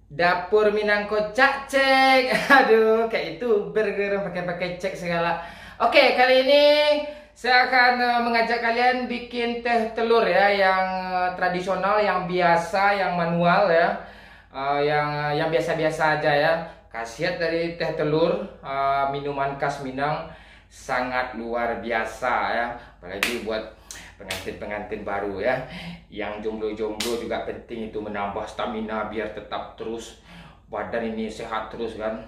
Dapur Minang Kocak cek. Aduh, kayak itu burger pakai cek segala. Oke, kali ini saya akan mengajak kalian bikin teh telur ya, yang tradisional, yang biasa, yang manual ya. Yang biasa-biasa aja ya. Khasiat dari teh telur, minuman khas Minang, sangat luar biasa ya. Apalagi buat pengantin-pengantin baru ya, yang jomblo-jomblo juga penting itu menambah stamina biar tetap terus badan ini sehat terus kan.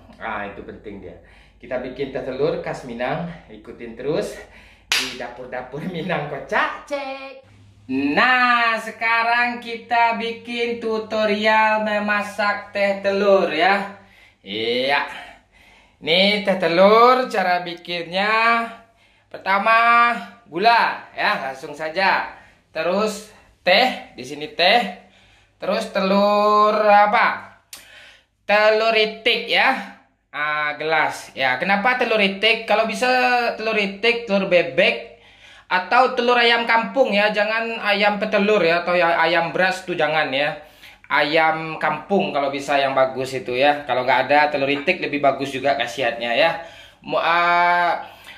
Itu penting dia. Kita bikin teh telur khas Minang, ikutin terus di dapur-dapur Minang Kocak cek. Nah, sekarang kita bikin tutorial memasak teh telur ya. Iya. Nih teh telur, cara bikinnya pertama gula ya, langsung saja. Terus teh, di sini teh. Terus telur apa? Telur itik ya. Gelas. Ya, kenapa telur itik? Kalau bisa telur itik, telur bebek atau telur ayam kampung ya, jangan ayam petelur ya, atau ayam beras tuh jangan ya. Ayam kampung kalau bisa yang bagus itu ya. Kalau nggak ada telur itik lebih bagus juga khasiatnya ya.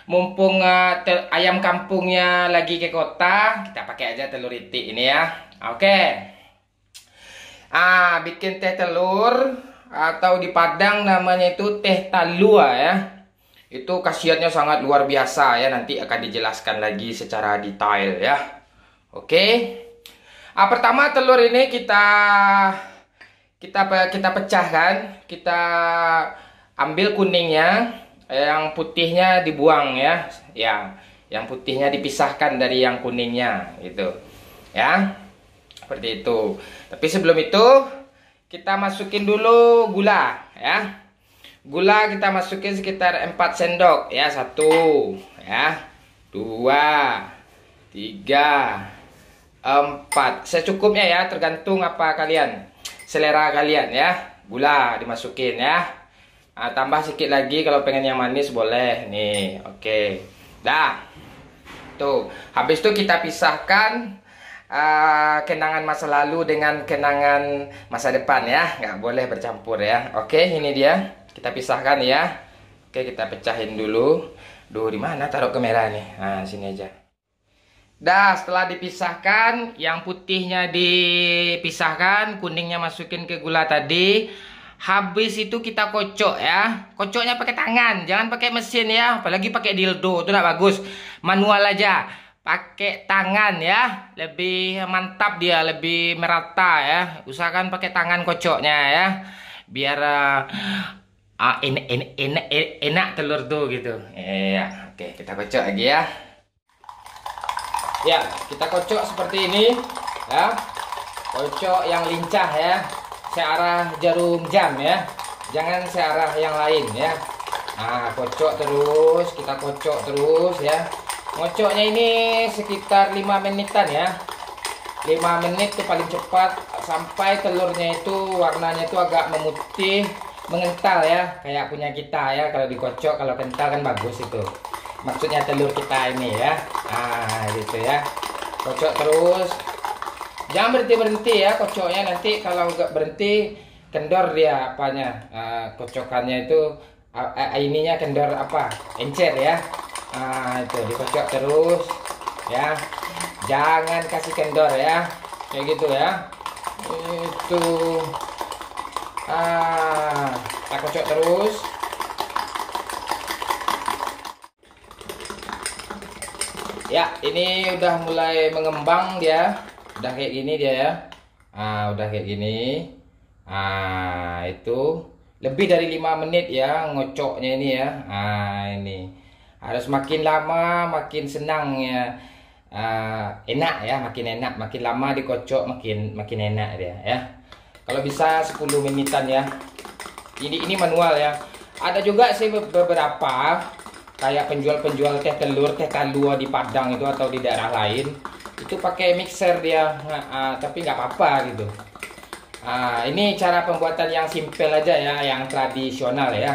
Mumpung ayam kampungnya lagi ke kota, kita pakai aja telur itik ini ya. Oke. Bikin teh telur atau di Padang namanya itu teh talua ya. Itu khasiatnya sangat luar biasa ya, nanti akan dijelaskan lagi secara detail ya. Oke. Pertama telur ini kita pecahkan, kita ambil kuningnya. Yang putihnya dibuang ya. Yang putihnya dipisahkan dari yang kuningnya itu. Ya. Seperti itu. Tapi sebelum itu kita masukin dulu gula ya. Gula kita masukin sekitar 4 sendok ya. 1 ya. 2 3 4. Secukupnya ya, tergantung apa kalian. Selera kalian ya. Gula dimasukin ya. Tambah sedikit lagi kalau pengen yang manis boleh nih. Oke. Dah. Tuh, habis itu kita pisahkan kenangan masa lalu dengan kenangan masa depan ya. Nggak boleh bercampur ya. Oke, ini dia. Kita pisahkan ya. Oke, kita pecahin dulu. Duh, di mana taruh kamera nih? Sini aja. Dah, setelah dipisahkan, yang putihnya dipisahkan, kuningnya masukin ke gula tadi. Habis itu kita kocok ya. Kocoknya pakai tangan, jangan pakai mesin ya. Apalagi pakai dildo, itu tidak bagus. Manual aja. Pakai tangan ya. Lebih mantap dia, lebih merata ya. Usahakan pakai tangan kocoknya ya. Biar enak telur tuh gitu. Ya, oke, kita kocok lagi ya. Ya, kita kocok seperti ini ya. Kocok yang lincah ya. Searah jarum jam ya, jangan searah yang lain ya. Kocok terus, kita kocok terus ya. Ngocoknya ini sekitar 5 menitan ya. 5 menit itu paling cepat, sampai telurnya itu warnanya itu agak memutih, mengental ya, kayak punya kita ya. Kalau dikocok, kalau kental kan bagus itu. Maksudnya telur kita ini ya. Gitu ya. Kocok terus. Jangan berhenti-berhenti ya kocoknya, nanti kalau nggak berhenti kendor dia apanya, kocokannya itu ininya kendor apa, encer ya. Itu dikocok terus ya, jangan kasih kendor ya, kayak gitu ya. Itu kita kocok terus. Ya, ini udah mulai mengembang dia. Udah kayak gini dia ya. Udah kayak gini. Itu lebih dari 5 menit ya ngocoknya ini ya. Ini harus makin lama makin senang ya. Enak ya, makin enak, makin lama dikocok makin enak dia ya. Kalau bisa 10 menitan ya. Ini manual ya. Ada juga sih beberapa kayak penjual-penjual teh telur, teh talua di Padang itu atau di daerah lain. Itu pakai mixer dia, tapi nggak apa-apa gitu. Ini cara pembuatan yang simple aja ya, yang tradisional ya.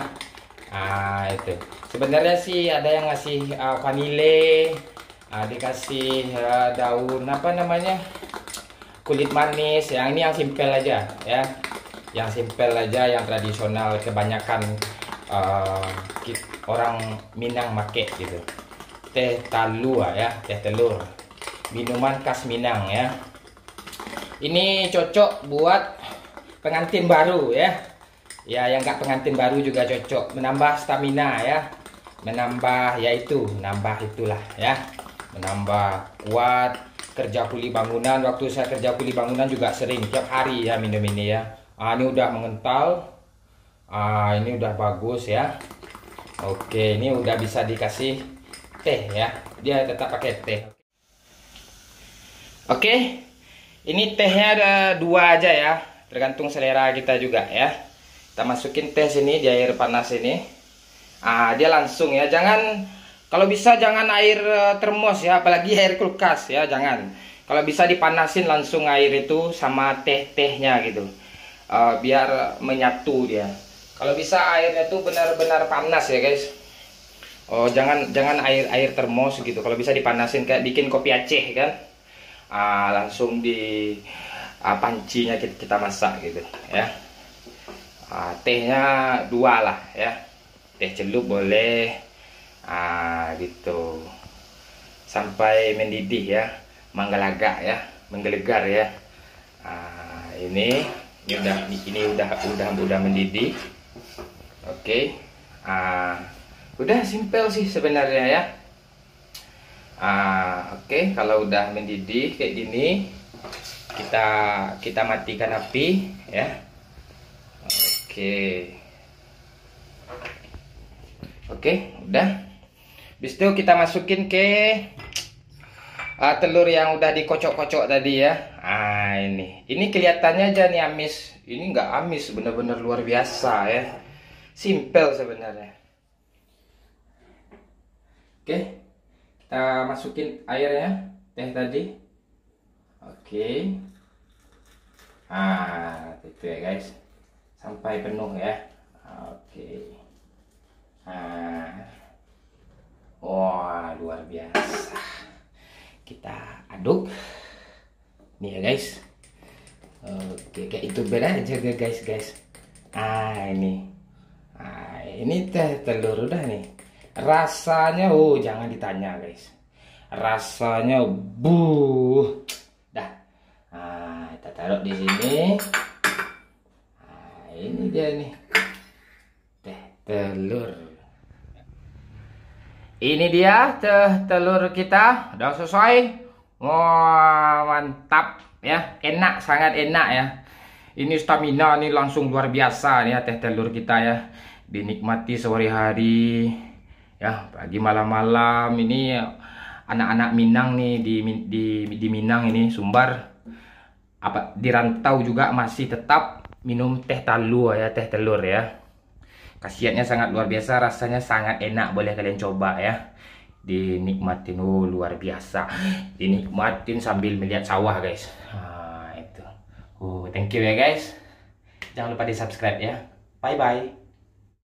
Itu sebenarnya sih ada yang ngasih vanile, dikasih daun apa namanya, kulit manis. Yang ini yang simple aja ya. yang simple aja, yang tradisional. Kebanyakan orang Minang make gitu. Teh talua ya, teh telur. Minuman khas Minang ya. Ini cocok buat pengantin baru ya. Ya, yang nggak pengantin baru juga cocok. Menambah stamina ya. Menambah itulah ya. Menambah kuat. Kerja kuli bangunan. Waktu saya kerja kuli bangunan juga sering tiap hari ya minum ini ya. Ini udah mengental. Ini udah bagus ya. Oke, ini udah bisa dikasih teh ya. Dia tetap pakai teh. Oke. Ini tehnya ada 2 aja ya, tergantung selera kita juga ya. Kita masukin teh sini di air panas ini. Dia langsung ya, kalau bisa jangan air termos ya, apalagi air kulkas ya, jangan. Kalau bisa dipanasin langsung air itu sama teh-tehnya gitu, biar menyatu dia. Kalau bisa airnya tuh benar-benar panas ya guys. Jangan air termos gitu. Kalau bisa dipanasin kayak bikin kopi Aceh kan. Langsung di pancinya kita masak gitu ya. Tehnya 2 lah ya, teh celup boleh gitu sampai mendidih ya, menggelegar ya, ini udah mendidih. Oke. Udah simple sih sebenarnya ya. Oke, kalau udah mendidih kayak gini, kita matikan api ya. Oke, udah. Habis itu kita masukin ke telur yang udah dikocok-kocok tadi ya. Ini kelihatannya aja nih amis. Ini nggak amis, bener-bener luar biasa ya. Simple sebenarnya. Oke. Kita masukin airnya, teh tadi. Oke. Itu ya guys. Sampai penuh ya. Oke. Wah, luar biasa. Kita aduk. Nih ya guys. Oke, kayak itu beda aja guys. Ini teh telur udah nih. Rasanya jangan ditanya guys, rasanya dah. Kita taruh di sini. Ini dia nih, teh telur. Ini dia teh telur kita udah selesai. Wah, mantap ya, enak, sangat enak ya. Ini stamina nih langsung luar biasa nih ya, teh telur kita ya. Dinikmati sore hari ya, pagi malam-malam. Ini anak-anak Minang nih di Minang ini, Sumbar, di rantau juga masih tetap minum teh talu ya, teh telur ya. Khasiatnya sangat luar biasa, rasanya sangat enak, boleh kalian coba ya. Dinikmatin, luar biasa. Dinikmatin sambil melihat sawah guys. Itu. Thank you ya guys. Jangan lupa di subscribe ya. Bye bye.